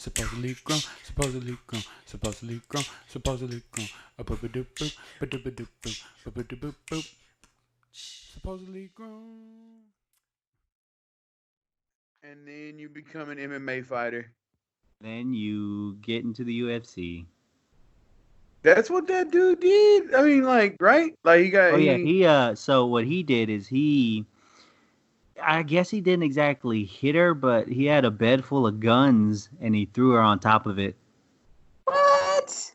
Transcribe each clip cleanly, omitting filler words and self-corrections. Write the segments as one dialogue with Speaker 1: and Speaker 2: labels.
Speaker 1: Supposedly grown, supposedly grown, supposedly grown, supposedly grown. Supposedly grown. And then you become an MMA fighter.
Speaker 2: Then you get into the UFC.
Speaker 1: That's what that dude did. I mean, like, right? Like he got
Speaker 2: Oh yeah,
Speaker 1: he.
Speaker 2: he so what he did is I guess he didn't exactly hit her, but he had a bed full of guns and he threw her on top of it.
Speaker 3: What?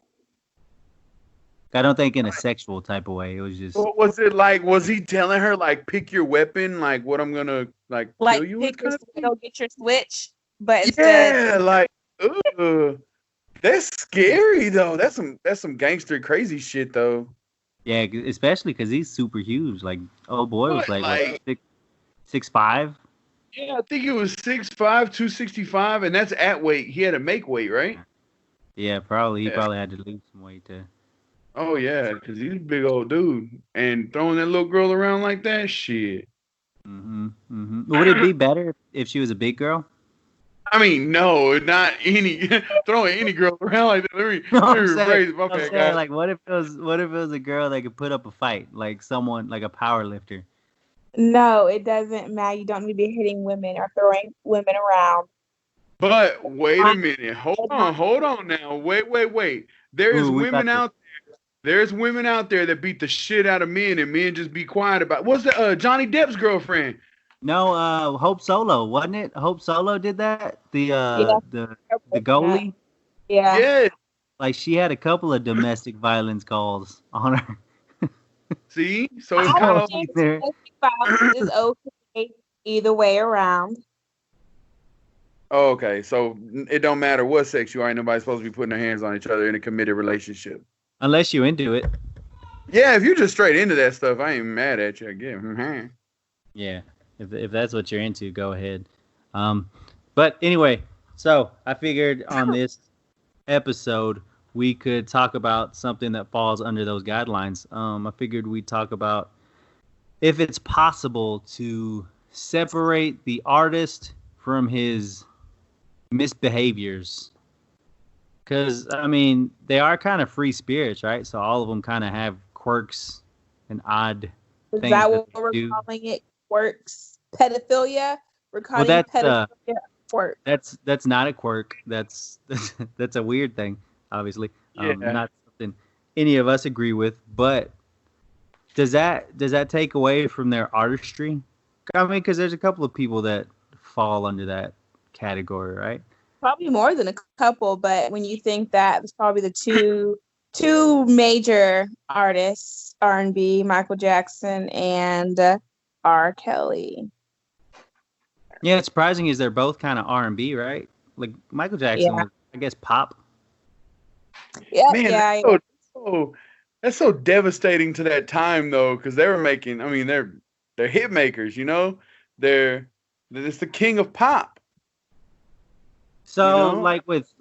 Speaker 2: I don't think in a sexual type of way. It was just
Speaker 1: What was it like? Was he telling her like, pick your weapon, like what I'm gonna like kill you with?
Speaker 3: Pick your
Speaker 1: Kind of thing?
Speaker 3: go get your switch, but instead,
Speaker 1: Yeah, like, ugh. That's scary though. That's some gangster crazy shit though.
Speaker 2: yeah, especially because he's super huge. Like, oh boy was
Speaker 1: What,
Speaker 2: like
Speaker 1: like,
Speaker 2: what 6'5".
Speaker 1: yeah, I think it was 6'5", 265, and that's at weight. He had to make weight, right?
Speaker 2: Yeah, probably he
Speaker 1: Yeah.
Speaker 2: probably had to lose some weight to.
Speaker 1: Oh yeah, because he's a big old dude, and throwing that little girl around like that, shit.
Speaker 2: Would it be better if she was a big girl?
Speaker 1: I mean, no, not any throwing any girl around like that. Let me,
Speaker 2: No,
Speaker 1: let me
Speaker 2: I'm saying,
Speaker 1: rephrase. My
Speaker 2: I'm
Speaker 1: bad,
Speaker 2: saying,
Speaker 1: guys.
Speaker 2: like, what if it was a girl that could put up a fight, like someone like a power lifter?
Speaker 3: no, it doesn't matter. You don't need to be hitting women or throwing women around.
Speaker 1: But wait a
Speaker 3: I-
Speaker 1: minute. Hold on now. Wait. There's
Speaker 2: Ooh, we
Speaker 1: women
Speaker 2: about to.
Speaker 1: out There's women out there that beat the shit out of men, and men just be quiet about. What's the Johnny Depp's girlfriend?
Speaker 2: No, Hope Solo, wasn't it? Hope Solo did that.
Speaker 3: Yeah,
Speaker 2: The goalie,
Speaker 3: yeah.
Speaker 1: Yeah.
Speaker 2: like she had a couple of domestic violence calls on her.
Speaker 1: See, so it's
Speaker 3: I
Speaker 1: kind
Speaker 2: So
Speaker 1: of.
Speaker 3: think
Speaker 2: either,
Speaker 3: domestic violence is okay either way around.
Speaker 1: Oh, okay, so it don't matter what sex you are. Ain't nobody supposed to be putting their hands on each other in a committed relationship.
Speaker 2: unless you into it.
Speaker 1: Yeah, if you're just straight into that stuff, I ain't mad at you. I get it.
Speaker 2: Yeah, if that's what you're into, go ahead. But anyway, so I figured on this episode we could talk about something that falls under those guidelines. I figured we'd talk about if it's possible to separate the artist from his misbehaviors. Because, I mean, they are kind of free spirits, right? So all of them kind of have quirks and odd
Speaker 3: Is
Speaker 2: things
Speaker 3: that
Speaker 2: that
Speaker 3: what
Speaker 2: they
Speaker 3: we're
Speaker 2: do.
Speaker 3: calling it? Quirks, pedophilia. We're
Speaker 2: Well,
Speaker 3: calling pedophilia quirk.
Speaker 2: that's not a quirk. That's a weird thing, obviously.
Speaker 1: Yeah.
Speaker 2: Not something any of us agree with. But does that take away from their artistry? I mean, because there's a couple of people that fall under that category, right?
Speaker 3: Probably more than a couple, but when you think that, it's probably the two major artists, R&B, Michael Jackson and R.Kelly.
Speaker 2: Yeah, it's surprising is they're both kind of R&B, right? Like Michael Jackson
Speaker 3: Yeah.
Speaker 2: was, I guess, pop.
Speaker 3: Yep,
Speaker 1: Man,
Speaker 3: yeah.
Speaker 1: that's so devastating to that time though, because they were making. I mean, they're hit makers. You know, it's the king of pop.
Speaker 2: So,
Speaker 1: You know?
Speaker 2: like with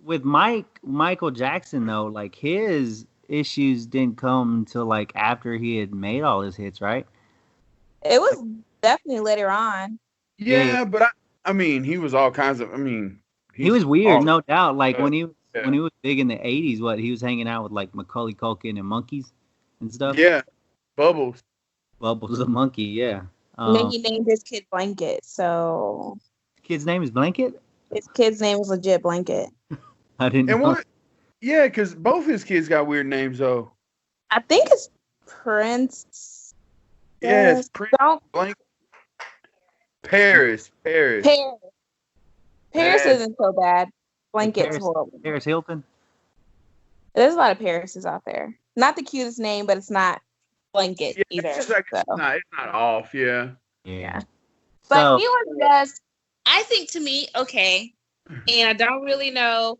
Speaker 2: Michael Jackson though, like his issues didn't come until like after he had made all his hits, right?
Speaker 3: It was definitely later on.
Speaker 1: Yeah, but I mean, he was all kinds of. I mean,
Speaker 2: He was
Speaker 1: he's
Speaker 2: weird,
Speaker 1: all.
Speaker 2: no doubt. Like when he
Speaker 1: Yeah.
Speaker 2: was big in the '80s, what he was hanging out with like Macaulay Culkin and monkeys and stuff.
Speaker 1: Yeah, Bubbles.
Speaker 2: Bubbles the monkey, yeah.
Speaker 3: And then he named his kid Blanket, so
Speaker 2: Kid's name is Blanket.
Speaker 3: his kid's name was legit Blanket.
Speaker 2: I didn't
Speaker 1: And
Speaker 2: know.
Speaker 1: what? Yeah, because both his kids got weird names though.
Speaker 3: I think it's Prince.
Speaker 1: Yes, Prince
Speaker 3: Don't
Speaker 1: Blank. Paris.
Speaker 3: Paris. Paris
Speaker 1: Yeah.
Speaker 3: isn't so bad. Blanket's
Speaker 2: Paris,
Speaker 3: horrible.
Speaker 2: Paris Hilton.
Speaker 3: There's a lot of Parises out there. Not the cutest name, but it's not Blanket
Speaker 1: Yeah,
Speaker 3: either.
Speaker 1: it's just like
Speaker 3: so.
Speaker 1: it's not off. Yeah.
Speaker 2: Yeah.
Speaker 3: But
Speaker 2: So
Speaker 3: he was just, I think to me, okay, and I don't really know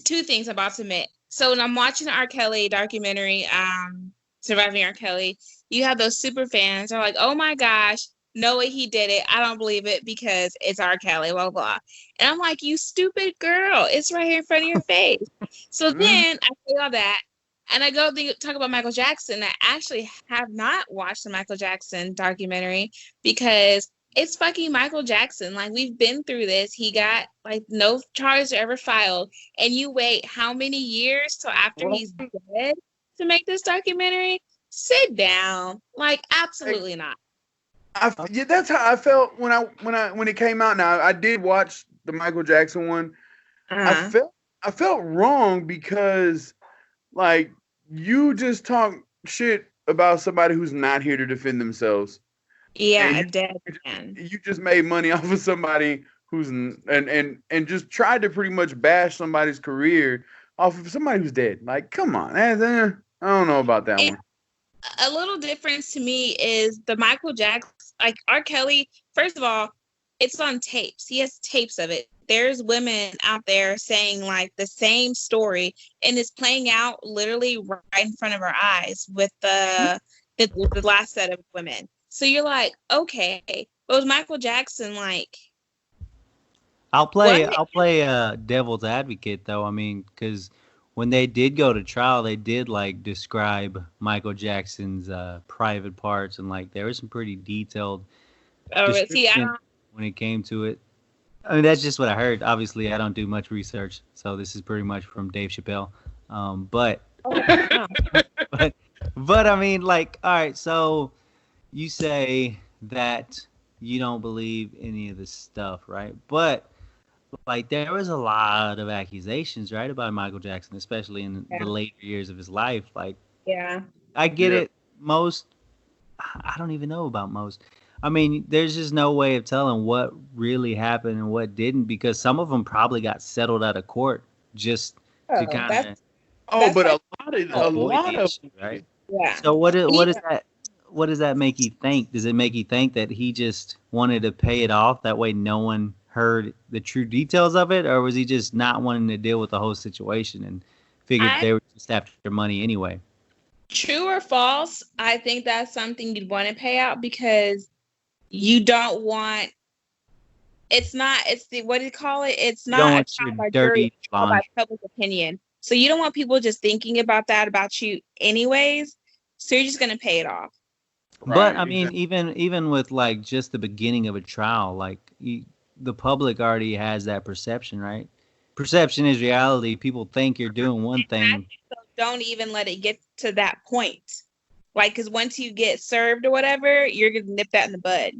Speaker 3: two things I'm about to admit. So when I'm watching the R. Kelly documentary, Surviving R. Kelly, you have those super fans. They're like, oh my gosh, no way he did it. I don't believe it because it's R. Kelly, blah, blah. And I'm like, you stupid girl. It's right here in front of your face. So then I say all that. And I go talk about Michael Jackson. I actually have not watched the Michael Jackson documentary because It's fucking Michael Jackson. Like, we've been through this. He got like no charges are ever filed, and you wait how many years till after he's dead to make this documentary? Sit down. Like, absolutely not.
Speaker 1: Yeah, that's how I felt when it came out. Now I did watch the Michael Jackson one.
Speaker 3: Uh-huh.
Speaker 1: I felt wrong because like you just talk shit about somebody who's not here to defend themselves.
Speaker 3: Yeah,
Speaker 1: And
Speaker 3: a dead man.
Speaker 1: you just made money off of somebody who's and just tried to pretty much bash somebody's career off of somebody who's dead. Like, come on, I don't know about that one.
Speaker 3: A little difference to me is the Michael Jackson, like R. Kelly. First of all, it's on tapes. He has tapes of it. There's women out there saying like the same story, and it's playing out literally right in front of our eyes with the last set of women. So you're like, okay, but with Michael Jackson, like,
Speaker 2: I'll play devil's advocate though. I mean, because when they did go to trial, they did like describe Michael Jackson's private parts, and like there was some pretty detailed description when it came to it. I mean, that's just what I heard. Obviously, I don't do much research, so this is pretty much from Dave Chappelle. But I mean, like, all right, so you say that you don't believe any of this stuff, right? But like, there was a lot of accusations, right, about Michael Jackson, especially in the later years of his life. Like, I get it. Most, I don't even know about most. I mean, there's just no way of telling what really happened and what didn't, because some of them probably got settled out of court just to kind of.
Speaker 1: But a lot of
Speaker 2: right. Yeah. So what is that? What does that make you think? Does it make you think that he just wanted to pay it off? That way no one heard the true details of it? Or was he just not wanting to deal with the whole situation and figured they were just after money anyway?
Speaker 3: True or false, I think that's something you'd want to pay out because you don't want... It's what do you call it? It's not a trial by jury, trial by public opinion. So you don't want people just thinking about that about you anyways. So you're just going to pay it off.
Speaker 2: But I mean, even with like just the beginning of a trial, like the public already has that perception, right? Perception is reality. People think you're doing one thing.
Speaker 3: So don't even let it get to that point. Like, because once you get served or whatever, you're gonna nip that in the bud.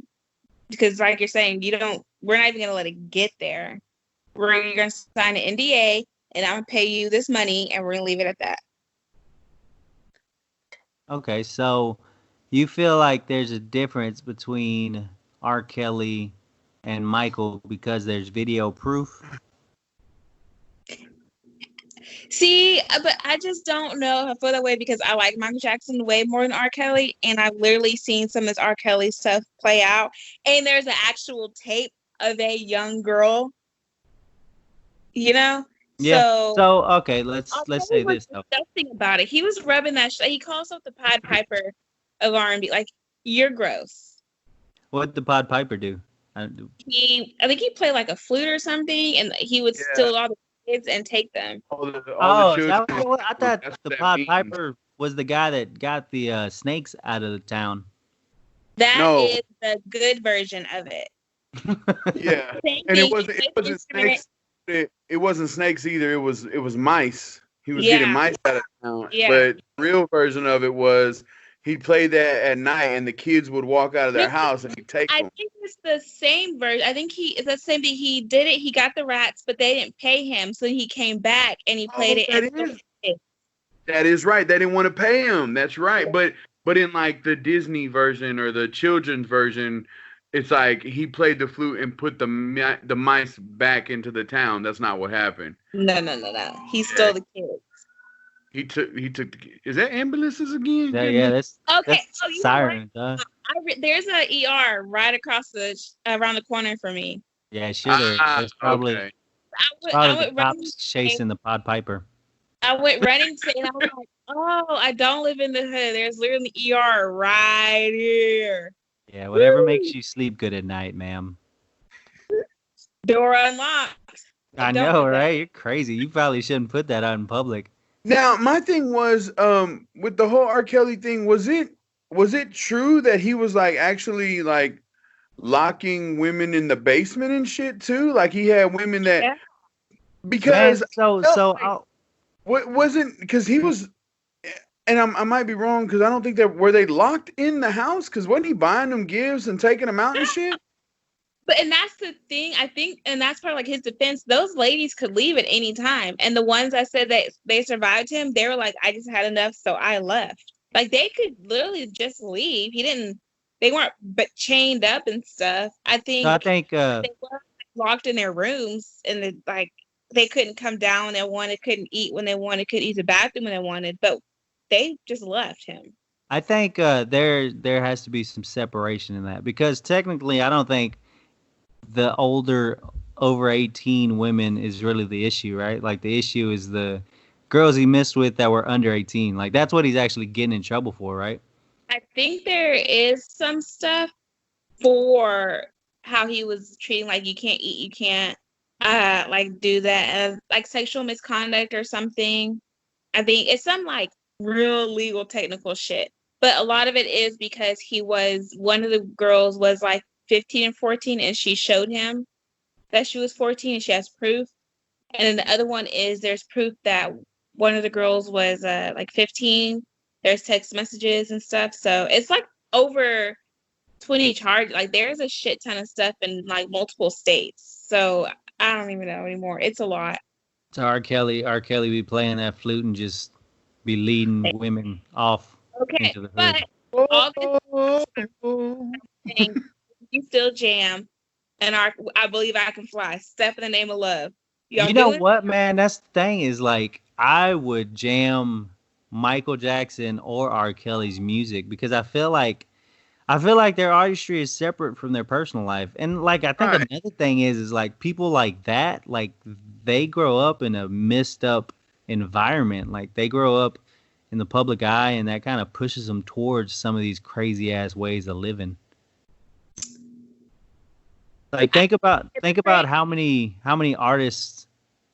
Speaker 3: Because, like you're saying, we're not even gonna let it get there. You're gonna sign an NDA, and I'm gonna pay you this money, and we're gonna leave it at that.
Speaker 2: Okay, so you feel like there's a difference between R. Kelly and Michael because there's video proof?
Speaker 3: See, but I just don't know if I feel that way because I like Michael Jackson way more than R. Kelly, and I've literally seen some of this R. Kelly stuff play out. And there's an actual tape of a young girl, you know?
Speaker 2: Yeah. So okay, let's say this though.
Speaker 3: Disgusting about it. He was rubbing that. He calls himself the Pied Piper of R&B. Like, you're gross.
Speaker 2: What'd the Pied Piper do?
Speaker 3: I think he played like a flute or something, and he would steal all the kids and take them.
Speaker 2: I thought the Pied Piper was the guy that got the snakes out of the town.
Speaker 3: That is the good version of it.
Speaker 1: Yeah, and it wasn't snakes. It wasn't snakes either. It was mice. He was getting mice out of town. Yeah. But the real version of it was he played that at night, and the kids would walk out of their house and he'd take them.
Speaker 3: I think it's the same version. I think it's the same thing. He did it. He got the rats, but they didn't pay him, so he came back and he played it.
Speaker 1: That is right. They didn't want to pay him. That's right. Yeah. But in like the Disney version or the children's version, it's like he played the flute and put the mice back into the town. That's not what happened.
Speaker 3: No. He stole the kids.
Speaker 1: He took. Is that ambulances again?
Speaker 2: Yeah, that's
Speaker 3: okay.
Speaker 2: That's siren.
Speaker 3: Right. There's a ER right across around the corner from me.
Speaker 2: Yeah, sure. There's probably
Speaker 1: okay.
Speaker 2: probably the cops chasing the Pied Piper.
Speaker 3: I went running to, and I was like, "Oh, I don't live in the hood. There's literally an ER right here."
Speaker 2: Yeah, whatever makes you sleep good at night, ma'am.
Speaker 3: Door unlocked.
Speaker 2: I know, right? You're crazy. You probably shouldn't put that out in public.
Speaker 1: Now, my thing was, with the whole R. Kelly thing, was it true that he was like actually like locking women in the basement and shit too. Like he had women that
Speaker 2: because
Speaker 1: what wasn't because he was, and I might be wrong because I don't think that were they locked in the house because wasn't he buying them gifts and taking them out and shit.
Speaker 3: But and that's the thing, I think, and that's part of like his defense. Those ladies could leave at any time, and the ones that said that they survived him, they were like, "I just had enough, so I left." Like they could literally just leave. They weren't but chained up and stuff. I think they were locked in their rooms, and they couldn't come down when they wanted, couldn't eat when they wanted, could use the bathroom when they wanted, but they just left him.
Speaker 2: I think there has to be some separation in that because technically, I don't think the older over 18 women is really the issue, right? Like the issue is the girls he messed with that were under 18. Like that's what he's actually getting in trouble for, right?
Speaker 3: I think there is some stuff for how he was treating, like you can't eat, you can't like do that, like sexual misconduct or something. I think it's some like real legal technical shit. But a lot of it is because one of the girls was like 15 and 14 and she showed him that she was 14 and she has proof. And then the other one is there's proof that one of the girls was like 15. There's text messages and stuff. So it's like over 20 charges. Like there's a shit ton of stuff in like multiple states. So I don't even know anymore. It's a lot.
Speaker 2: So R. Kelly be playing that flute and just be leading women off into the hood.
Speaker 3: But all this you still jam, and I Believe I Can Fly. Step in the Name of Love.
Speaker 2: You know what, man? That's the thing is like I would jam Michael Jackson or R. Kelly's music because I feel like their artistry is separate from their personal life. And like I think another thing is like people like that, like they grow up in a messed up environment. Like they grow up in the public eye and that kind of pushes them towards some of these crazy ass ways of living. Like think about how many artists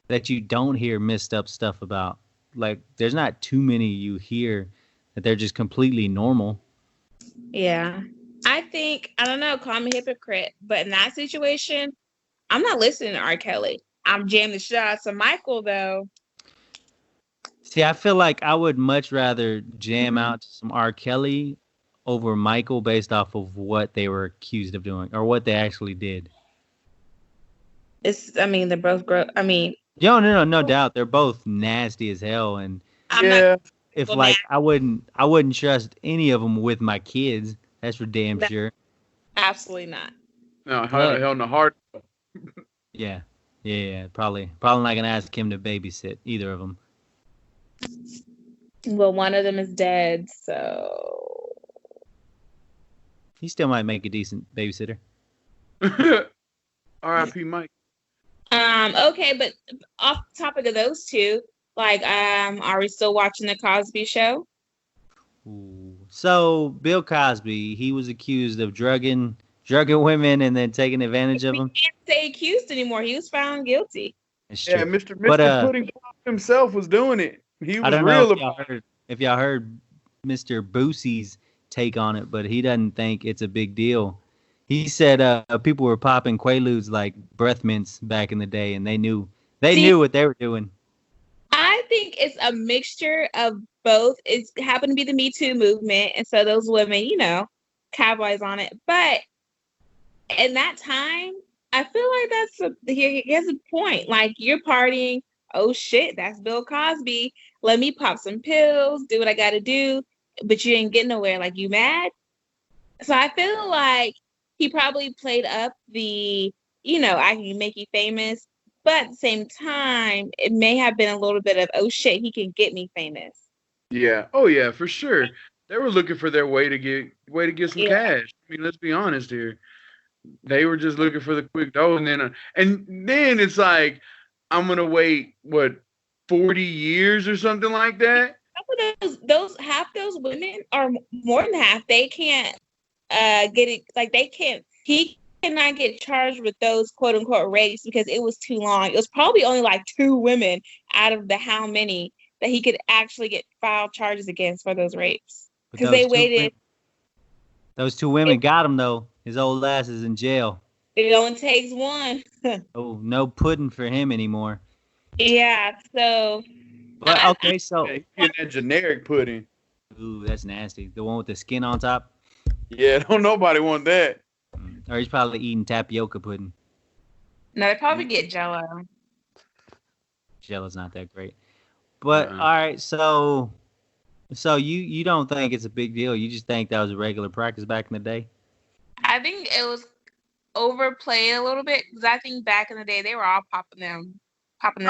Speaker 2: that you don't hear messed up stuff about. Like there's not too many you hear that they're just completely normal.
Speaker 3: Yeah. I don't know, call me a hypocrite, but in that situation, I'm not listening to R. Kelly. I'm jamming the shit out of Michael though.
Speaker 2: See, I feel like I would much rather jam out to some R. Kelly over Michael based off of what they were accused of doing or what they actually did.
Speaker 3: They're both gross.
Speaker 2: No doubt. They're both nasty as hell. And I wouldn't trust any of them with my kids. That's for damn sure.
Speaker 3: Absolutely not.
Speaker 1: No, hell no, hard.
Speaker 2: Yeah. Probably not gonna ask him to babysit either of them.
Speaker 3: Well, one of them is dead, so
Speaker 2: he still might make a decent babysitter.
Speaker 1: R.I.P. Mike.
Speaker 3: Okay, but off the topic of those two, like, are we still watching the Cosby Show?
Speaker 2: Ooh. So Bill Cosby, he was accused of drugging women and then taking advantage of them.
Speaker 3: He can't say accused anymore. He was found guilty.
Speaker 1: Yeah, Mr. Pudding himself was doing it. He was
Speaker 2: I don't
Speaker 1: real
Speaker 2: know if y'all heard Mr. Boosie's take on it, but he doesn't think it's a big deal. He said people were popping Quaaludes like breath mints back in the day, and they knew what they were doing.
Speaker 3: I think it's a mixture of both. It happened to be the Me Too movement, and so those women, capitalize on it. But in that time, I feel like he has a point. Like, you're partying. Oh shit, that's Bill Cosby. Let me pop some pills, do what I got to do. But you ain't getting nowhere. Like, you mad? So I feel like he probably played up the, I can make you famous. But at the same time, it may have been a little bit of, oh shit, he can get me famous.
Speaker 1: Yeah. Oh yeah, for sure. They were looking for their way to get some cash. I mean, let's be honest here. They were just looking for the quick dough, and then it's like, I'm gonna wait 40 years or something like that.
Speaker 3: Half those women, or more than half, they can't get it. Like, they can't. He cannot get charged with those quote unquote rapes because it was too long. It was probably only like 2 women out of the how many that he could actually get filed charges against for those rapes because they waited.
Speaker 2: Those 2 women got him though. His old ass is in jail.
Speaker 3: It only takes one.
Speaker 2: Oh, no pudding for him anymore.
Speaker 3: Yeah, so.
Speaker 2: But okay, so
Speaker 1: getting that generic pudding.
Speaker 2: Ooh, that's nasty. The one with the skin on top.
Speaker 1: Yeah, don't nobody want that.
Speaker 2: Or he's probably eating tapioca pudding.
Speaker 3: No, they probably get Jello.
Speaker 2: Jello's not that great. But all right, so you don't think it's a big deal? You just think that was a regular practice back in the day?
Speaker 3: I think it was overplayed a little bit because I think back in the day they were all popping them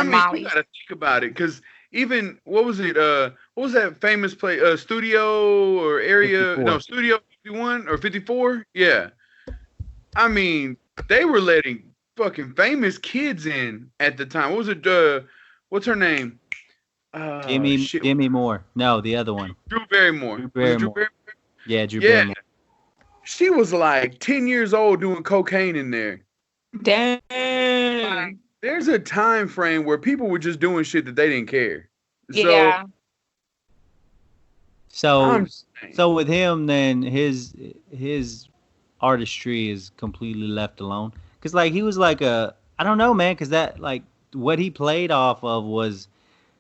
Speaker 3: molly.
Speaker 1: You gotta think about it because even what was that famous play studio or area 54. No Studio 51 or 54? Yeah, I mean they were letting fucking famous kids in at the time. What was it? What's her name?
Speaker 2: Jimmy Moore. No, the other one.
Speaker 1: Drew Barrymore.
Speaker 2: Drew Barrymore. Yeah, Drew Barrymore.
Speaker 1: She was like 10 years old doing cocaine in there.
Speaker 3: Damn.
Speaker 1: Like, there's a time frame where people were just doing shit that they didn't care.
Speaker 3: Yeah.
Speaker 2: So with him, then his artistry is completely left alone. Cause like he was like I don't know, man. Cause that like what he played off of was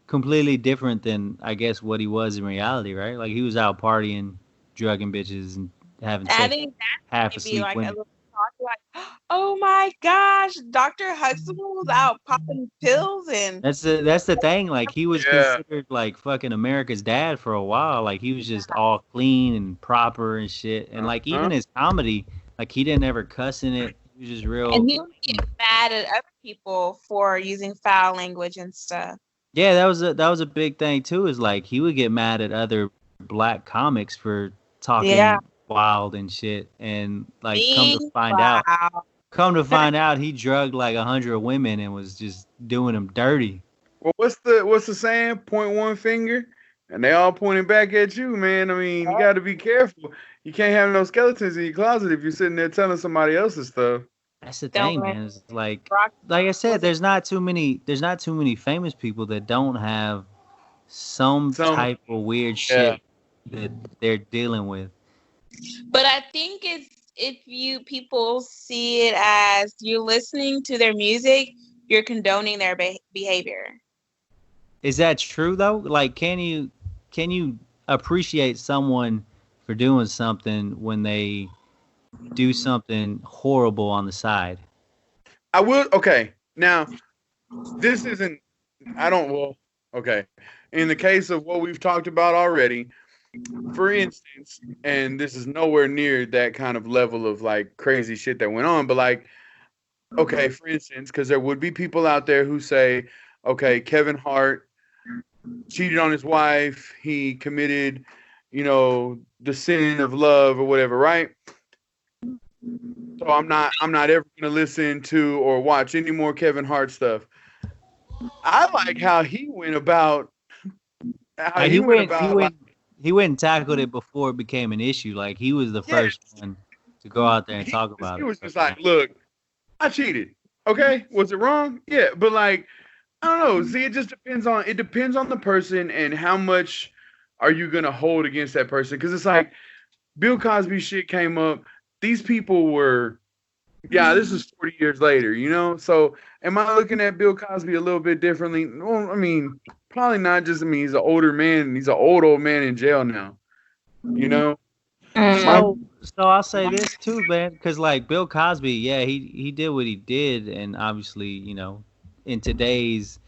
Speaker 2: completely different than I guess what he was in reality, right? Like he was out partying, drugging bitches, and having sex. I think half asleep
Speaker 3: like
Speaker 2: women.
Speaker 3: A little talk, like, oh my gosh, Dr. Huxtable's out popping pills, and
Speaker 2: that's the thing. Like he was considered like fucking America's dad for a while. Like he was just all clean and proper and shit. And like even his comedy, like he didn't ever cuss in it. He was just real.
Speaker 3: And he would get mad at other people for using foul language and stuff.
Speaker 2: Yeah, that was a big thing too. Is like he would get mad at other black comics for talking wild and shit, and like come to find out, he drugged like 100 women and was just doing them dirty.
Speaker 1: Well, what's the saying? Point one finger, and they all pointing back at you, man. I mean, you got to be careful. You can't have no skeletons in your closet if you're sitting there telling somebody else's stuff.
Speaker 2: That's the thing, man. It's like I said, there's not too many famous people that don't have some type of weird shit that they're dealing with.
Speaker 3: But I think it's if people see it as you're listening to their music, you're condoning their behavior.
Speaker 2: Is that true though? Like, can you appreciate someone for doing something when they do something horrible on the side?
Speaker 1: I will. Okay, now this isn't. I don't. Well, okay. In the case of what we've talked about already, for instance, and this is nowhere near that kind of level of like crazy shit that went on, but like, okay, for instance, because there would be people out there who say, okay, Kevin Hart cheated on his wife, he committed, the sin of love or whatever, right? So I'm not ever gonna listen to or watch any more Kevin Hart stuff. I like how he went about.
Speaker 2: He went and tackled it before it became an issue. Like he was the first one to go out there and talk about it.
Speaker 1: He was just like, "Look, I cheated. Okay, was it wrong? Yeah, but like, I don't know. See, it depends on the person and how much are you gonna hold against that person? Because it's like Bill Cosby shit came up. These people were, this is 40 years later, So am I looking at Bill Cosby a little bit differently? Well, I mean, probably not. Just, he's an older man. He's an old man in jail now,
Speaker 2: So I'll say this too, man, because like Bill Cosby, he did what he did, and obviously, in today's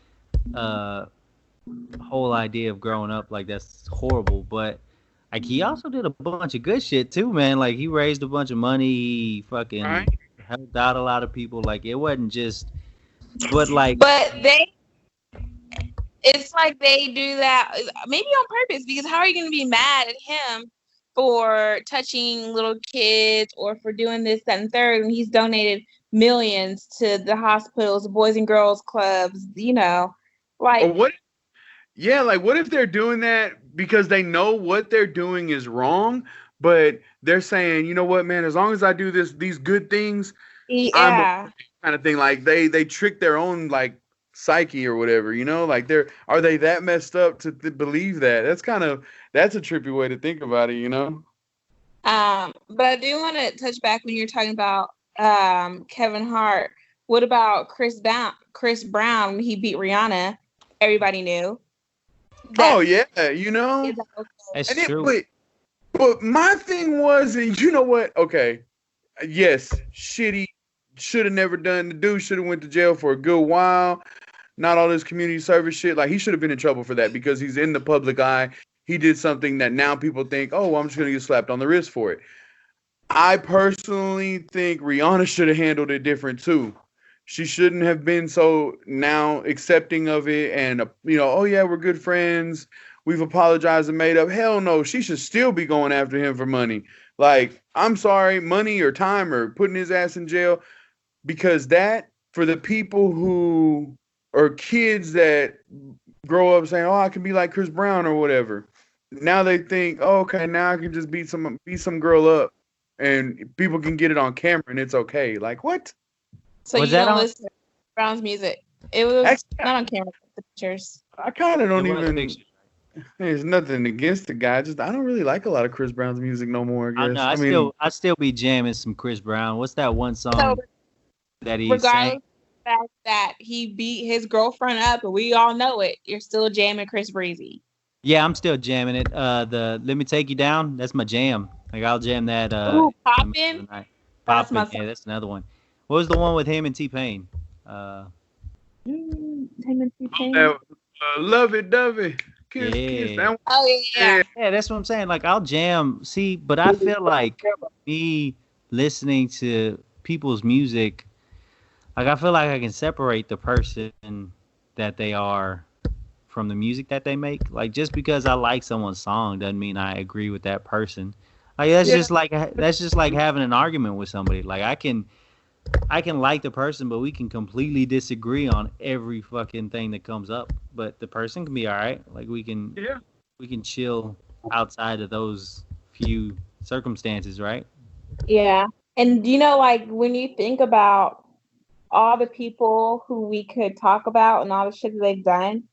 Speaker 2: whole idea of growing up, like that's horrible, but like he also did a bunch of good shit too, man. Like he raised a bunch of money, he fucking helped out a lot of people. Like it wasn't just, but
Speaker 3: it's like they do that maybe on purpose, because how are you going to be mad at him for touching little kids or for doing this, that, and third, and he's donated millions to the hospitals, boys and girls clubs, like.
Speaker 1: Or what? Yeah, like what if they're doing that because they know what they're doing is wrong, but they're saying, you know what, man, as long as I do these good things, I'm okay, kind of thing. Like they trick their own like psyche or whatever, like are they that messed up to believe that? That's a trippy way to think about it,
Speaker 3: But I do want to touch back when you're talking about Kevin Hart. What about Chris Brown? Chris Brown, when he beat Rihanna, everybody knew.
Speaker 1: Oh yeah, you know.
Speaker 2: That's true.
Speaker 1: But my thing was, you know what? Okay, yes, shitty. Should have never done. The dude should have went to jail for a good while. Not all this community service shit. Like, he should have been in trouble for that because he's in the public eye. He did something that now people think, oh, well, I'm just gonna get slapped on the wrist for it. I personally think Rihanna should have handled it different too. She shouldn't have been so now accepting of it and, oh yeah, we're good friends. We've apologized and made up. Hell no, she should still be going after him for money. Like, I'm sorry, money or time or putting his ass in jail, because that, for the people who are kids that grow up saying, oh, I can be like Chris Brown or whatever. Now they think, oh, okay, now I can just beat some girl up and people can get it on camera and it's okay. Like, what?
Speaker 3: So was you don't listen to Brown's music? It was actually not on camera, the pictures.
Speaker 1: I kind of don't even. There's nothing against the guy. Just I don't really like a lot of Chris Brown's music no more. I guess.
Speaker 2: I still be jamming some Chris Brown. What's that one song that he sang?
Speaker 3: Regardless of the fact that he beat his girlfriend up, and we all know it, you're still jamming Chris Breezy.
Speaker 2: Yeah, I'm still jamming it. The Let Me Take You Down. That's my jam. Like, I'll jam that.
Speaker 3: Poppin'.
Speaker 2: Poppin'. Yeah, that's another one. What was the one with him and T-Pain?
Speaker 3: Him and T-Pain.
Speaker 1: Love It, Dovey. Kiss.
Speaker 3: Oh yeah.
Speaker 2: Yeah, that's what I'm saying. Like, I'll jam. See, but I feel like me listening to people's music, like, I feel like I can separate the person that they are from the music that they make. Like, just because I like someone's song doesn't mean I agree with that person. Like, that's just like having an argument with somebody. Like, I can like the person, but we can completely disagree on every fucking thing that comes up. But the person can be all right. Like, we can chill outside of those few circumstances, right?
Speaker 3: Yeah. And like, when you think about all the people who we could talk about and all the shit that they've done,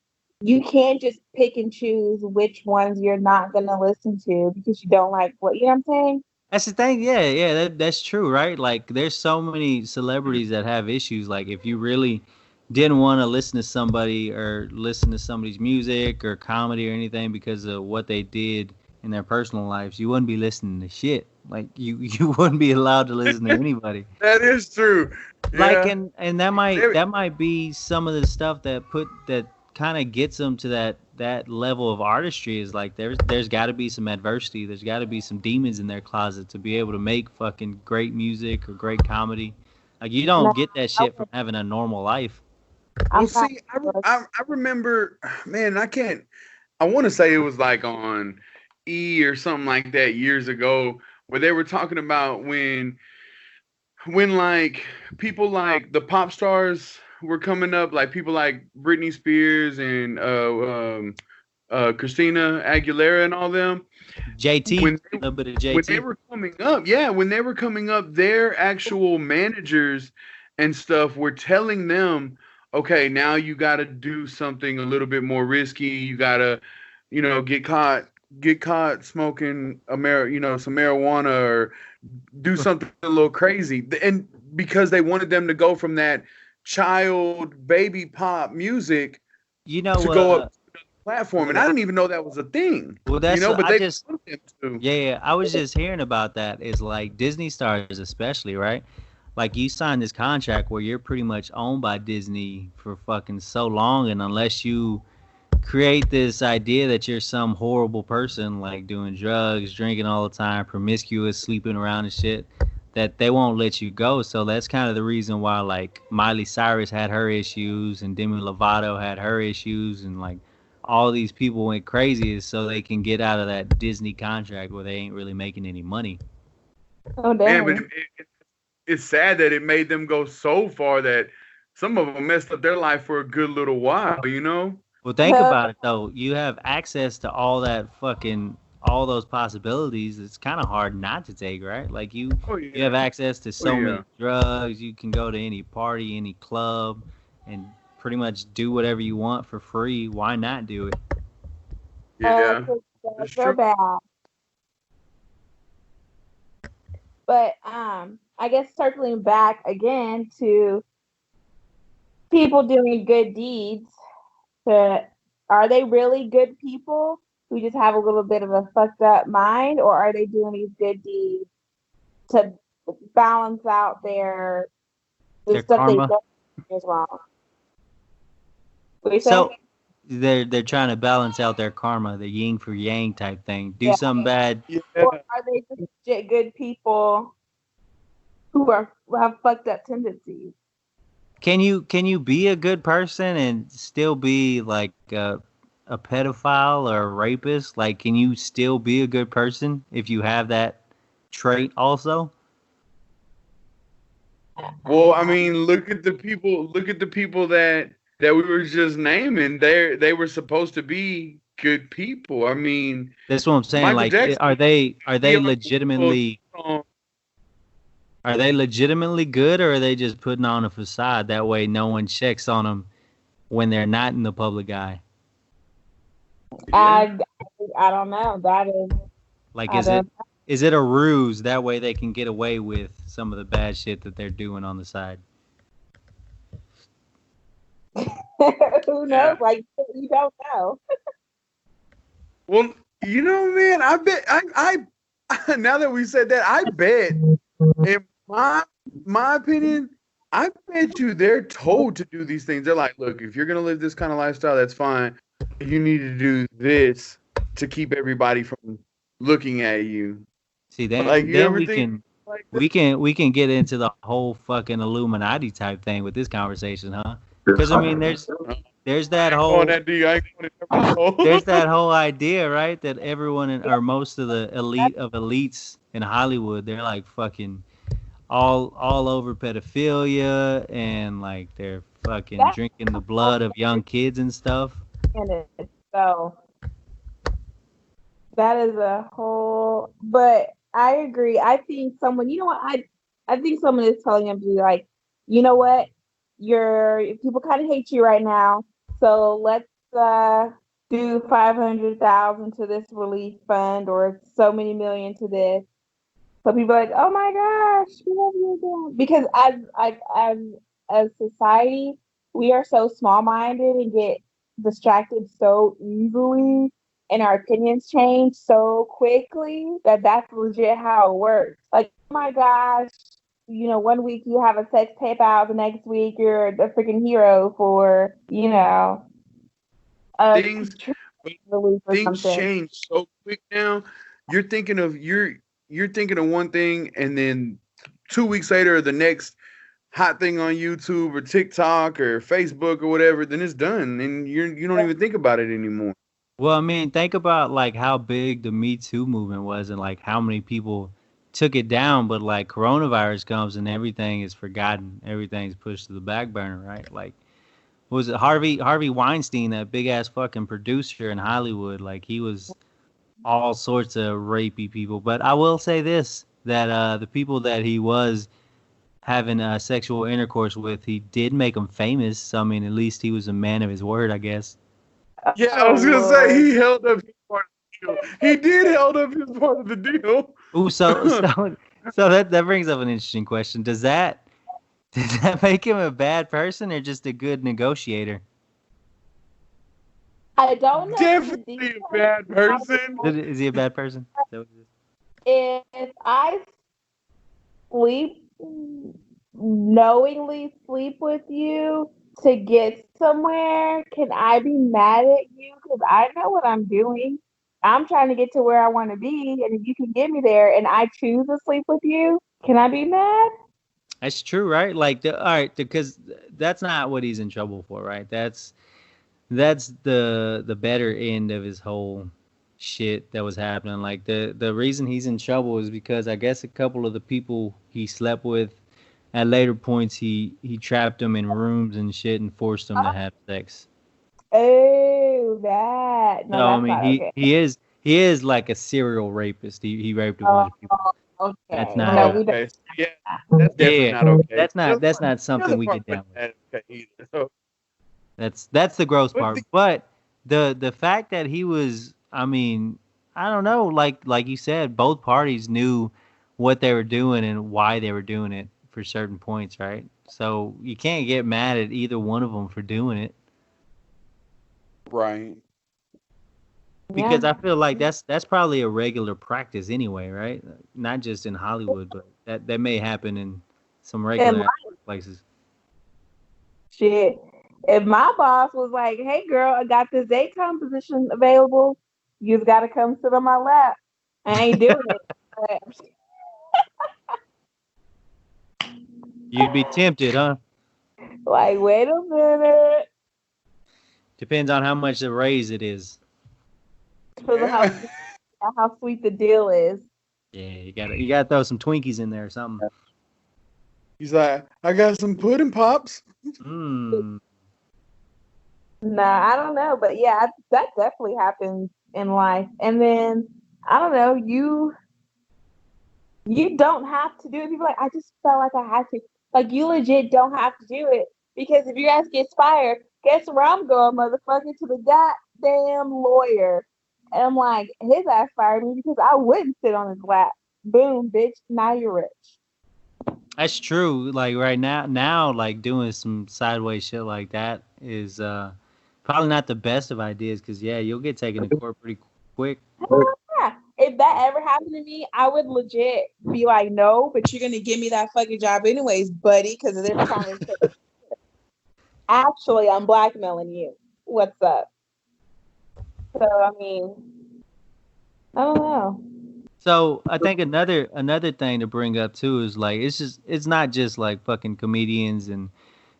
Speaker 3: you can't just pick and choose which ones you're not gonna listen to because you don't like what, you know what I'm saying?
Speaker 2: That's the thing. Yeah, that's true, right? Like, there's so many celebrities that have issues. Like, if you really didn't want to listen to somebody or listen to somebody's music or comedy or anything because of what they did in their personal lives, you wouldn't be listening to shit. Like, you wouldn't be allowed to listen to anybody.
Speaker 1: That is true.
Speaker 2: Yeah. Like, and that might be some of the stuff that kind of gets them to that level of artistry. Is like, there's got to be some adversity. There's got to be some demons in their closet to be able to make fucking great music or great comedy. Like, you don't get that shit from having a normal life.
Speaker 1: Well, see, I remember, man, I want to say it was like on E! Or something like that years ago, where they were talking about when like people like the pop stars were coming up, like people like Britney Spears and Christina Aguilera and all them.
Speaker 2: JT, a little bit of JT.
Speaker 1: When they were coming up, their actual managers and stuff were telling them, okay, now you got to do something a little bit more risky. You got to, get caught smoking some marijuana or do something a little crazy. And because they wanted them to go from that child baby pop music to go up to the platform. And I didn't even know that was a thing.
Speaker 2: Well, that's I was just hearing about that. Is like Disney stars especially, right? Like, you sign this contract where you're pretty much owned by Disney for fucking so long, and unless you create this idea that you're some horrible person, like doing drugs, drinking all the time, promiscuous, sleeping around and shit, that they won't let you go. So that's kind of the reason why, like, Miley Cyrus had her issues and Demi Lovato had her issues, and like all these people went crazy is so they can get out of that Disney contract where they ain't really making any money.
Speaker 3: Oh, damn.
Speaker 1: Man, but it's sad that it made them go so far that some of them messed up their life for a good little while,
Speaker 2: Well, think about it, though. You have access to all those possibilities. It's kind of hard not to take, right? Like, you have access to so many drugs. You can go to any party, any club, and pretty much do whatever you want for free. Why not do it?
Speaker 1: Yeah. That's true.
Speaker 3: Bad.
Speaker 4: But I guess circling back again to people doing good deeds, are they really good people who just have a little bit of a fucked up mind, or are they doing these good deeds to balance out the stuff
Speaker 2: karma.
Speaker 4: They do is wrong? What you
Speaker 2: So
Speaker 4: say?
Speaker 2: they're trying to balance out their karma, the yin for yang type thing. Do something bad.
Speaker 1: Yeah.
Speaker 4: Or are they just good people who have fucked up tendencies?
Speaker 2: Can you be a good person and still be like a pedophile or a rapist? Like, can you still be a good person if you have that trait also?
Speaker 1: Well, I mean, look at the people. Look at the people that we were just naming. They were supposed to be good people. I mean,
Speaker 2: that's what I'm saying.
Speaker 1: Michael
Speaker 2: like,
Speaker 1: Jackson,
Speaker 2: are they legitimately? Are they legitimately good, or are they just putting on a facade? That way, no one checks on them when they're not in the public eye.
Speaker 4: I don't know. That is
Speaker 2: like, is it a ruse? That way, they can get away with some of the bad shit that they're doing on the side.
Speaker 4: Who knows? Like, you don't know.
Speaker 1: Well, man, I bet I now that we said that, I bet in my opinion, I bet you they're told to do these things. They're like, look, if you're gonna live this kind of lifestyle, that's fine. You need to do this to keep everybody from looking at you.
Speaker 2: See, then we can get into the whole fucking Illuminati type thing with this conversation, huh? Because I mean, there's that whole there's that whole idea, right? That everyone or most of the elite of elites in Hollywood, they're like fucking all over pedophilia, and like they're fucking drinking the blood of young kids and stuff.
Speaker 4: So that is a whole. But I agree. I think someone, you know what? I think someone is telling them to be like, you know what? People kind of hate you right now. So let's do 500,000 to this relief fund, or so many million to this. So people are like, oh my gosh, we love you again. Because as society, we are so small minded and get distracted so easily, and our opinions change so quickly that's legit how it works. Like, oh my gosh, 1 week you have a sex tape out, the next week you're the freaking hero for,
Speaker 1: things change so quick now. You're thinking of one thing, and then 2 weeks later, the next hot thing on YouTube or TikTok or Facebook or whatever, then it's done, and you don't even think about it anymore.
Speaker 2: Well, I mean, think about like how big the Me Too movement was, and like how many people took it down. But like coronavirus comes and everything is forgotten, everything's pushed to the back burner, right? Like, what was it Harvey Weinstein, that big ass fucking producer in Hollywood? Like, he was all sorts of rapey people. But I will say this, that the people that he was having sexual intercourse with, he did make them famous. So I mean, at least he was a man of his word, I guess.
Speaker 1: Yeah, I was gonna say he held up his part of the deal. He did held up his part of the deal.
Speaker 2: Ooh, so that brings up an interesting question. Does that make him a bad person or just a good negotiator?
Speaker 4: I don't know.
Speaker 1: Definitely a bad person.
Speaker 2: Is he a bad person?
Speaker 4: If I knowingly sleep with you to get somewhere, can I be mad at you? Because I know what I'm doing. I'm trying to get to where I want to be, and if you can get me there and I choose to sleep with you, can I be mad?
Speaker 2: That's true, right? Like, all right, because that's not what he's in trouble for, right? That's the better end of his whole shit that was happening. Like, the reason he's in trouble is because I guess a couple of the people he slept with at later points, he trapped them in rooms and shit and forced them to have sex.
Speaker 4: Oh, that. No,
Speaker 2: so I mean, he is like a serial rapist. He raped a bunch of people.
Speaker 4: Okay.
Speaker 2: That's not.
Speaker 1: Okay. Yeah, that's definitely not okay.
Speaker 2: That's not something we get down with. That's the gross part. But the fact that he was, I mean, I don't know, like you said, both parties knew what they were doing and why they were doing it for certain points, right? So you can't get mad at either one of them for doing it.
Speaker 1: Right.
Speaker 2: Because I feel like that's probably a regular practice anyway, right? Not just in Hollywood, but that may happen in some regular places.
Speaker 4: Shit. If my boss was like, "Hey girl, I got this ACOM position available. You've got to come sit on my lap." I ain't doing it.
Speaker 2: You'd be tempted, huh?
Speaker 4: Like, wait a minute.
Speaker 2: Depends on how much a raise it is.
Speaker 4: How sweet the deal is.
Speaker 2: Yeah, you gotta throw some Twinkies in there or something.
Speaker 1: He's like, I got some pudding pops.
Speaker 2: Nah,
Speaker 4: I don't know, but yeah, that definitely happens in life. And then I don't know, you don't have to do it. People are like, I just felt like I had to. Like, you legit don't have to do it, because if your ass gets fired, guess where I'm going, motherfucker? To the goddamn lawyer. And I'm like, his ass fired me because I wouldn't sit on his lap. Boom, bitch. Now you're rich.
Speaker 2: that's true. Like right now, like doing some sideways shit like that is probably not the best of ideas, because you'll get taken to court pretty quick.
Speaker 4: Yeah. If that ever happened to me, I would legit be like, no, but you're gonna give me that fucking job anyways, buddy, because they're trying to. Actually, I'm blackmailing you. What's up? So I mean, I don't know.
Speaker 2: So I think another thing to bring up too is like it's not just like fucking comedians and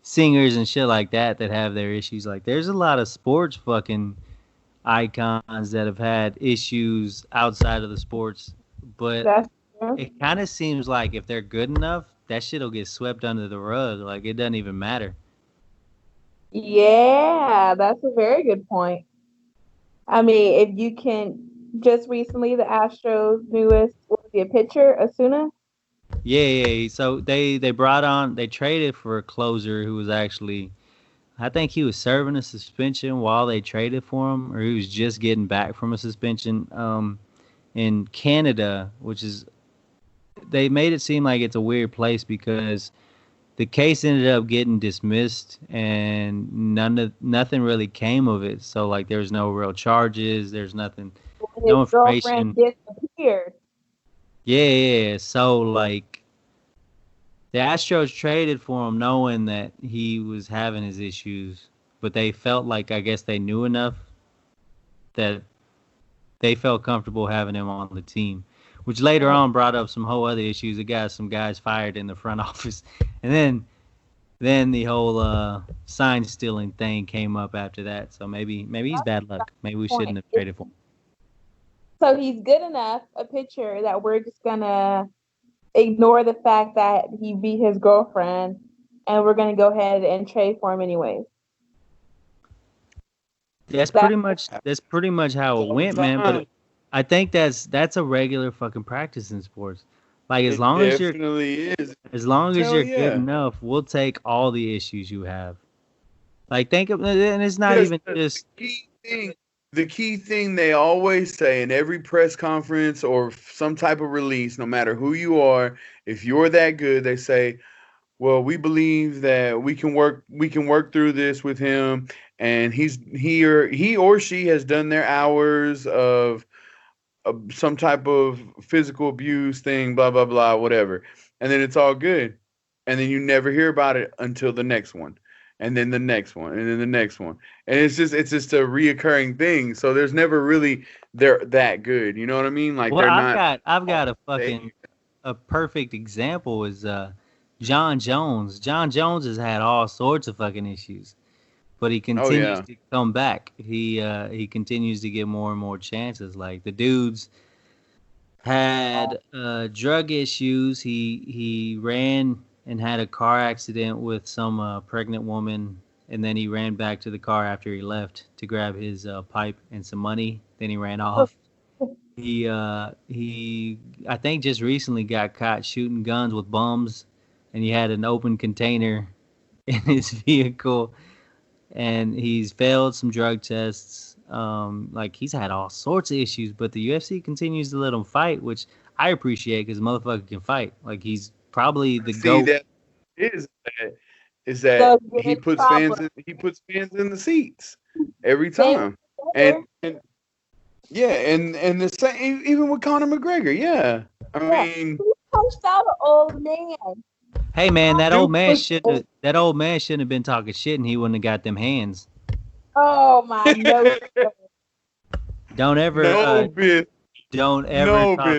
Speaker 2: singers and shit like that have their issues. Like there's a lot of sports fucking icons that have had issues outside of the sports, but it kind of seems like if they're good enough, that shit'll get swept under the rug. Like it doesn't even matter.
Speaker 4: Yeah, that's a very good point. I mean, if you can, just recently the Astros' newest, what was he, a pitcher, Osuna?
Speaker 2: Yeah. So they traded for a closer who was actually, I think he was serving a suspension while they traded for him, or he was just getting back from a suspension. In Canada, which is, they made it seem like it's a weird place because the case ended up getting dismissed and nothing really came of it. So like there's no real charges, there's nothing, no information.
Speaker 4: Disappeared.
Speaker 2: Yeah. So like the Astros traded for him knowing that he was having his issues, but they felt like, I guess they knew enough that they felt comfortable having him on the team, which later on brought up some whole other issues. It got some guys fired in the front office, and then the whole sign stealing thing came up after that. So maybe he's bad luck. Maybe we shouldn't have traded for him.
Speaker 4: So he's good enough, a pitcher, that we're just gonna ignore the fact that he beat his girlfriend, and we're gonna go ahead and trade for him anyways.
Speaker 2: That's pretty much how it went, man. But I think that's a regular fucking practice in sports. Like as long as you're good enough, we'll take all the issues you have. Like think of, and it's not even just
Speaker 1: the key thing they always say in every press conference or some type of release, no matter who you are, if you're that good, they say, well, we believe that we can work through this with him, and he or she has done their hours of some type of physical abuse thing, blah blah blah, whatever, and then it's all good, and then you never hear about it until the next one, and then the next one, and then the next one, and it's just a reoccurring thing. So there's never really they're that good, you know what I mean? Like
Speaker 2: I've got a perfect example is John Jones. John Jones has had all sorts of fucking issues, but he continues to come back. He continues to get more and more chances. Like the dude's had drug issues. He ran and had a car accident with some pregnant woman, and then he ran back to the car after he left to grab his pipe and some money. Then he ran off. He I think just recently got caught shooting guns with bums, and he had an open container in his vehicle, and he's failed some drug tests. Like he's had all sorts of issues, but the UFC continues to let him fight, which I appreciate because motherfucker can fight. Like he's probably the
Speaker 1: GOAT.
Speaker 2: That
Speaker 1: is that he puts fans in the seats every time, and yeah, and the same even with Conor McGregor. Yeah, I mean,
Speaker 4: he punched out an old man.
Speaker 2: Hey man, that old man shouldn't have been talking shit, and he wouldn't have got them hands.
Speaker 4: Oh my no!
Speaker 2: Don't ever talk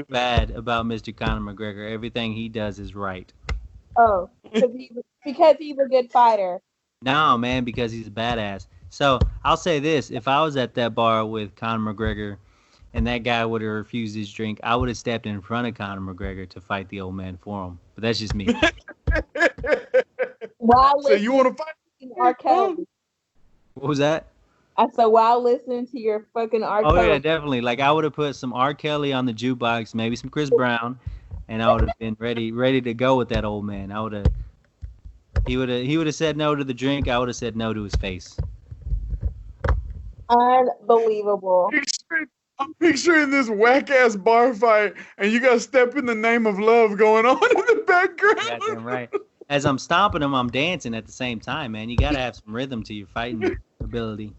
Speaker 2: bad about Mr. Conor McGregor. Everything he does is right.
Speaker 4: Oh, because he's a good fighter.
Speaker 2: No, man, because he's a badass. So I'll say this: if I was at that bar with Conor McGregor, and that guy would have refused his drink, I would have stepped in front of Conor McGregor to fight the old man for him. But that's just me.
Speaker 1: So you want to fight
Speaker 4: R.Kelly?
Speaker 2: What was that?
Speaker 4: I said while listening to your fucking R.Kelly.
Speaker 2: Oh yeah, definitely. Like I would have put some R.Kelly on the jukebox, maybe some Chris Brown, and I would have been ready to go with that old man. He would have said no to the drink. I would have said no to his face.
Speaker 4: Unbelievable.
Speaker 1: I'm picturing this whack ass bar fight, and you got "Step in the Name of Love" going on in the background.
Speaker 2: Goddamn right. As I'm stomping him, I'm dancing at the same time, man. You gotta have some rhythm to your fighting ability.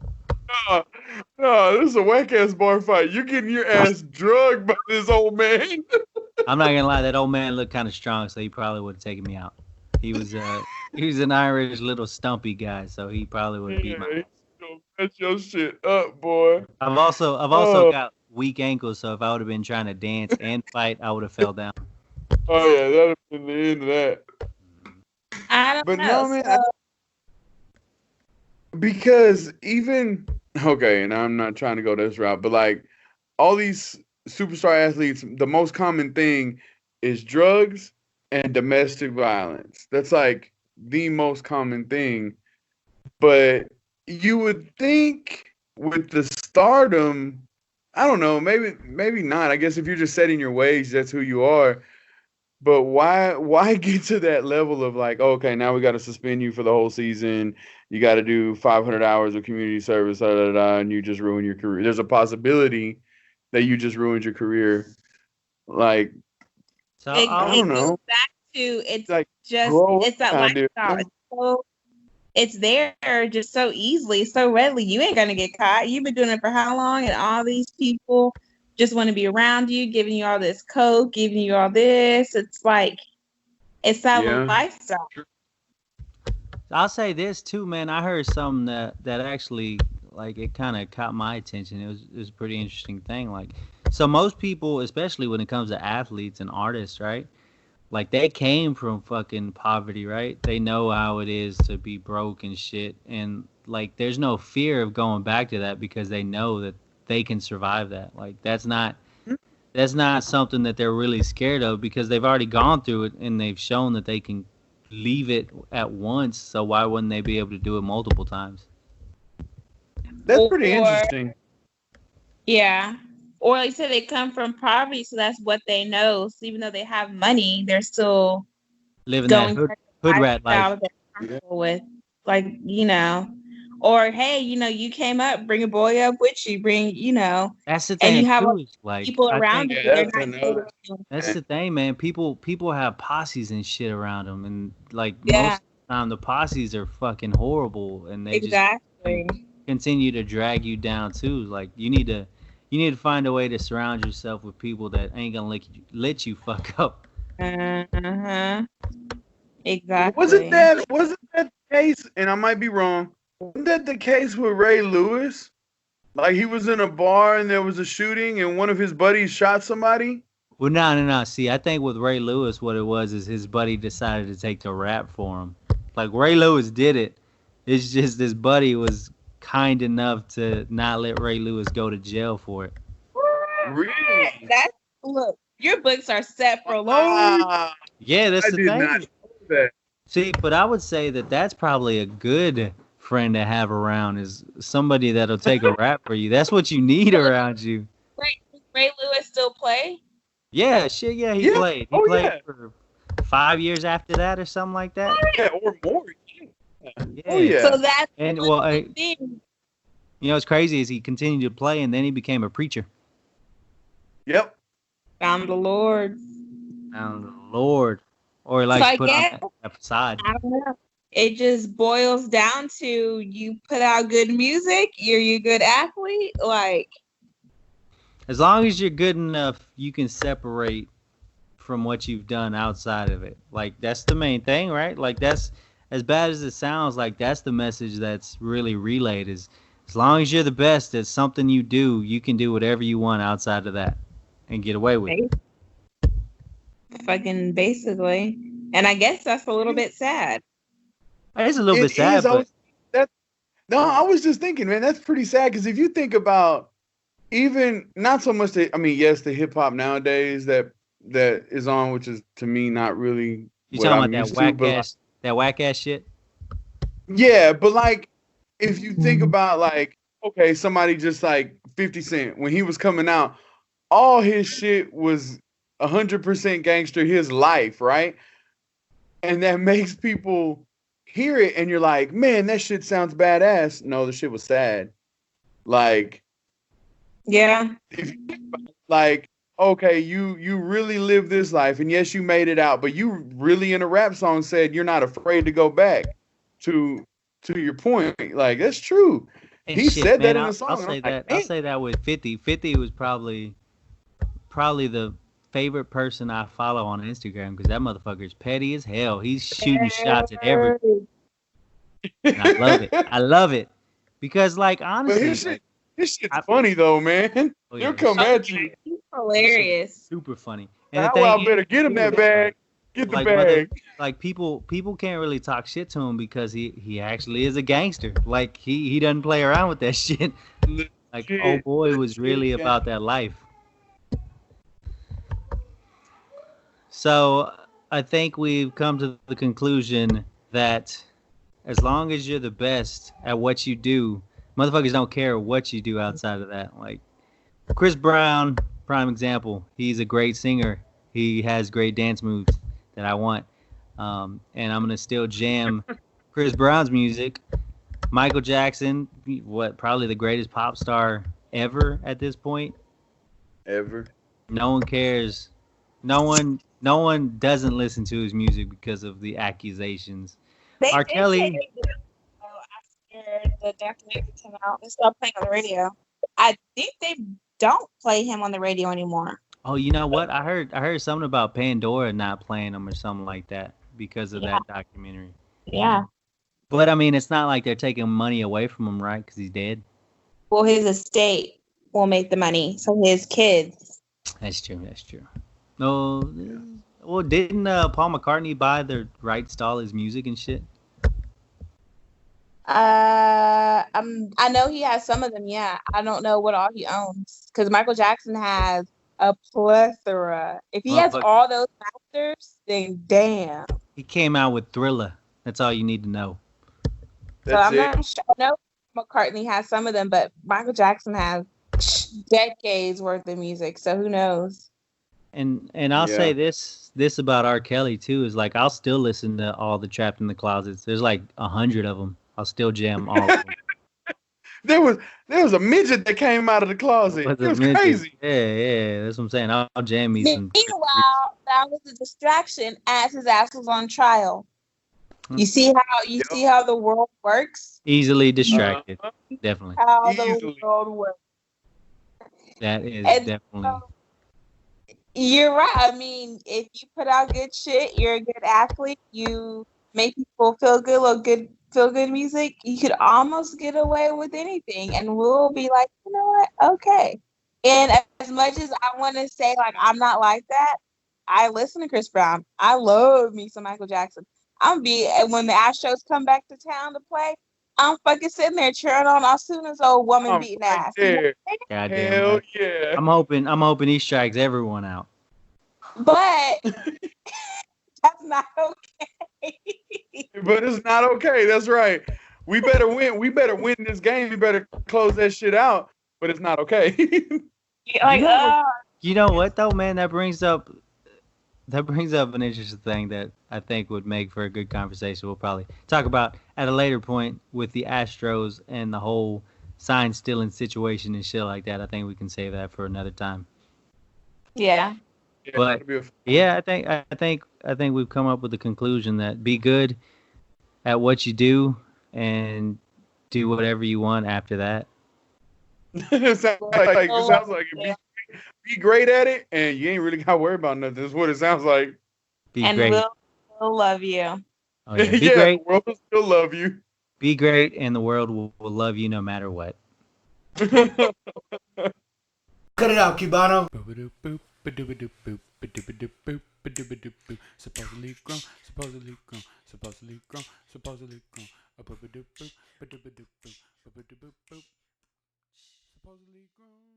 Speaker 1: No, this is a whack ass bar fight. You're getting your ass drugged by this old man.
Speaker 2: I'm not gonna lie, that old man looked kind of strong, so he probably would have taken me out. He was an Irish little stumpy guy, so he probably would have beat my ass.
Speaker 1: Mess your shit up, boy.
Speaker 2: I've also got weak ankles, so if I would have been trying to dance and fight, I would have fell down.
Speaker 1: Oh yeah, that'd have been the end of that.
Speaker 3: I don't know.
Speaker 1: No, man. Because even and I'm not trying to go this route, but like all these superstar athletes, the most common thing is drugs and domestic violence. That's like the most common thing. But you would think with the stardom, I don't know, maybe not. I guess if you're just setting your wage, that's who you are. But why get to that level of like, okay, now we got to suspend you for the whole season. You got to do 500 hours of community service, and you just ruin your career. There's a possibility that you just ruined your career. Like,
Speaker 3: so I don't know. Back to it's that lifestyle. It's there just so easily, so readily. You ain't gonna get caught. You've been doing it for how long? And all these people just want to be around you, giving you all this coke, giving you all this. It's like, it's that lifestyle.
Speaker 2: I'll say this too, man. I heard something that actually, like, it kind of caught my attention. It was a pretty interesting thing. Like, so most people, especially when it comes to athletes and artists, right? Like, they came from fucking poverty, right? They know how it is to be broke and shit. And, like, there's no fear of going back to that because they know that they can survive that. Like, that's not something that they're really scared of because they've already gone through it and they've shown that they can leave it at once. So why wouldn't they be able to do it multiple times?
Speaker 1: That's pretty interesting.
Speaker 3: Yeah. Or like you said, they come from poverty, so that's what they know. So even though they have money, they're still
Speaker 2: living that hood rat life.
Speaker 3: With, like, you know, or hey, you know, you came up, bring a boy up with you,
Speaker 2: That's the thing.
Speaker 3: And you have
Speaker 2: like,
Speaker 3: people around you.
Speaker 2: That's the thing, man. People have posses and shit around them, and like most of the time, the posses are fucking horrible, and they just continue to drag you down too. Like you need to find a way to surround yourself with people that ain't gonna let you fuck up.
Speaker 3: Exactly.
Speaker 1: Wasn't that the case? And I might be wrong. Wasn't that the case with Ray Lewis? Like he was in a bar and there was a shooting and one of his buddies shot somebody?
Speaker 2: Well, no. See, I think with Ray Lewis, what it was is his buddy decided to take the rap for him. Like Ray Lewis did it. It's just this buddy was kind enough to not let Ray Lewis go to jail for it.
Speaker 1: Really?
Speaker 3: Look, your books are set for long.
Speaker 2: Yeah, that's the thing.
Speaker 1: Not know that.
Speaker 2: See, but I would say that that's probably a good friend to have around, is somebody that'll take a rap for you. That's what you need around you.
Speaker 3: Wait, does Ray Lewis still play?
Speaker 2: Yeah, shit, yeah, he played. He played for 5 years after that or something like that.
Speaker 1: Yeah, or more.
Speaker 2: Yeah.
Speaker 1: Oh, yeah.
Speaker 3: So that's
Speaker 2: thing. You know what's crazy is he continued to play and then he became a preacher.
Speaker 1: Yep.
Speaker 3: Found the Lord.
Speaker 2: Found the Lord. Or like
Speaker 3: so
Speaker 2: put on that facade.
Speaker 3: I don't know. It just boils down to you put out good music, you're a good athlete. Like,
Speaker 2: as long as you're good enough, you can separate from what you've done outside of it. Like, that's the main thing, right? Like, that's, as bad as it sounds, like that's the message that's really relayed, is as long as you're the best at something you do, you can do whatever you want outside of that and get away with it.
Speaker 3: Fucking basically. And I guess that's a little bit sad.
Speaker 2: It's a little bit sad, but
Speaker 1: no, I was just thinking, man, that's pretty sad, because if you think about even not so much yes, the hip hop nowadays that is on, which is to me not really.
Speaker 2: You talking about that whack ass shit?
Speaker 1: Yeah, but like if you think about like, okay, somebody just like 50 Cent, when he was coming out, all his shit was 100% gangster, his life, right? And that makes people hear it and you're like, man, that shit sounds badass. No, the shit was sad. Like,
Speaker 3: yeah.
Speaker 1: If you think about it, like, okay, you really lived this life, and yes, you made it out, but you really in a rap song said you're not afraid to go back to your point. Like, that's true.
Speaker 2: And
Speaker 1: he said that in the song.
Speaker 2: I'll say that with 50. 50 was probably the favorite person I follow on Instagram, because that motherfucker's petty as hell. He's shooting shots at everything. And I love it. I love it. Because, like, honestly,
Speaker 1: this shit's funny though, man. Oh, yeah. They'll come at you.
Speaker 3: He's hilarious.
Speaker 2: Super funny.
Speaker 1: And I better get him that bag. Get the bag.
Speaker 2: Like people can't really talk shit to him because he actually is a gangster. Like he doesn't play around with that shit. Like, oh boy, was really about that life. So I think we've come to the conclusion that as long as you're the best at what you do, motherfuckers don't care what you do outside of that. Like Chris Brown, prime example. He's a great singer. He has great dance moves that I want. And I'm going to still jam Chris Brown's music. Michael Jackson, probably the greatest pop star ever at this point.
Speaker 1: Ever.
Speaker 2: No one cares. No one doesn't listen to his music because of the accusations. R.Kelly.
Speaker 3: After the documentary came out, they stopped playing on the radio. I think they don't play him on the radio anymore.
Speaker 2: Oh, you know what? I heard something about Pandora not playing him or something like that because of that documentary.
Speaker 3: Yeah.
Speaker 2: But I mean, it's not like they're taking money away from him, right? Because he's dead.
Speaker 3: Well, his estate will make the money, so his kids.
Speaker 2: That's true. No, well, didn't Paul McCartney buy the rights to all his music and shit?
Speaker 3: I know he has some of them. Yeah, I don't know what all he owns because Michael Jackson has a plethora. If he has all those masters, then damn.
Speaker 2: He came out with Thriller. That's all you need to know.
Speaker 3: So I'm not sure. I know McCartney has some of them, but Michael Jackson has decades worth of music. So who knows?
Speaker 2: And I'll say this about R. Kelly too, is like I'll still listen to all the Trapped in the Closets. There's like 100 of them. I'll still jam all of them.
Speaker 1: There was a midget that came out of the closet. It was crazy.
Speaker 2: Yeah, that's what I'm saying. I'll jam me some.
Speaker 3: Meanwhile, that was a distraction as his ass was on trial. You see how the world works?
Speaker 2: Easily distracted. Definitely.
Speaker 3: How the world works.
Speaker 2: That is definitely.
Speaker 3: You're right. I mean, if you put out good shit, you're a good athlete. You make people feel good, look good, feel good music. You could almost get away with anything, and we'll be like, you know what? Okay. And as much as I want to say, like, I'm not like that, I listen to Chris Brown. I love me some Michael Jackson. When the Astros come back to town to play, I'm fucking sitting there cheering on as soon as old woman beating ass.
Speaker 1: Hell yeah.
Speaker 2: I'm hoping he strikes everyone out.
Speaker 3: But that's not okay.
Speaker 1: But it's not okay. That's right. We better win. We better win this game. We better close that shit out. But it's not okay.
Speaker 2: You know what though, man? That brings up an interesting thing that I think would make for a good conversation. We'll probably talk about at a later point with the Astros and the whole sign stealing situation and shit like that. I think we can save that for another time.
Speaker 3: Yeah.
Speaker 2: But yeah, I think we've come up with the conclusion that be good at what you do and do whatever you want after that.
Speaker 1: It sounds like be great at it, and you ain't really got to worry about nothing. That's what it sounds like.
Speaker 2: Be great.
Speaker 4: We'll love you.
Speaker 2: Oh, yeah. Be great.
Speaker 1: The world will still love you.
Speaker 2: Be great, and the world will love you no matter what.
Speaker 5: Cut it out, Cubano. Supposedly grown, supposedly grown, supposedly grown, supposedly grown. Supposedly grown.